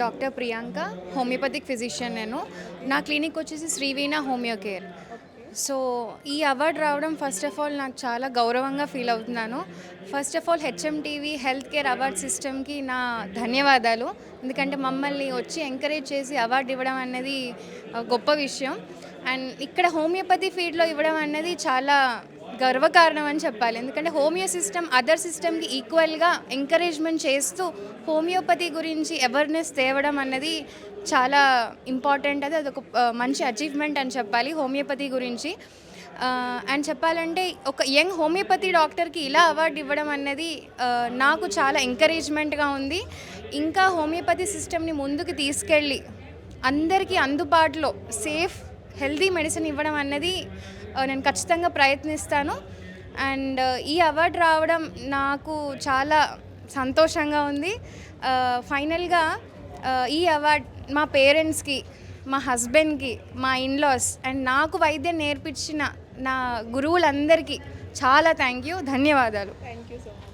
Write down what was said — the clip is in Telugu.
డాక్టర్ ప్రియాంక హోమియోపతిక్ ఫిజిషియన్ నేను. నా క్లినిక్ వచ్చేసి శ్రీవీణ హోమియో కేర్. సో ఈ అవార్డు రావడం ఫస్ట్ ఆఫ్ ఆల్ నాకు చాలా గౌరవంగా ఫీల్ అవుతున్నాను. First of all HMTV health care award సిస్టమ్కి నా ధన్యవాదాలు. ఎందుకంటే మమ్మల్ని వచ్చి ఎంకరేజ్ చేసి అవార్డు ఇవ్వడం అనేది గొప్ప విషయం. అండ్ ఇక్కడ హోమియోపతి ఫీల్డ్లో ఇవ్వడం అనేది చాలా గర్వకారణం అని చెప్పాలి. ఎందుకంటే హోమియో సిస్టమ్ అదర్ సిస్టమ్కి ఈక్వల్గా ఎంకరేజ్మెంట్ చేస్తూ హోమియోపతి గురించి అవేర్నెస్ తేవడం అన్నది చాలా ఇంపార్టెంట్. అది అదొక మంచి అచీవ్మెంట్ అని చెప్పాలి హోమియోపతి గురించి. అండ్ చెప్పాలంటే ఒక యంగ్ హోమియోపతి డాక్టర్కి ఇలా అవార్డు ఇవ్వడం అన్నది నాకు చాలా ఎంకరేజ్మెంట్గా ఉంది. ఇంకా హోమియోపతి సిస్టమ్ని ముందుకు తీసుకెళ్ళి అందరికీ అందుబాటులో సేఫ్ హెల్దీ మెడిసిన్ ఇవ్వడం అన్నది నేను ఖచ్చితంగా ప్రయత్నిస్తాను. అండ్ ఈ అవార్డు రావడం నాకు చాలా సంతోషంగా ఉంది. ఫైనల్గా ఈ అవార్డ్ మా పేరెంట్స్కి, మా హస్బెండ్కి, మా ఇన్లాస్ అండ్ నాకు వైద్యం నేర్పించిన నా గురువులందరికీ చాలా ధన్యవాదాలు. Thank you so much.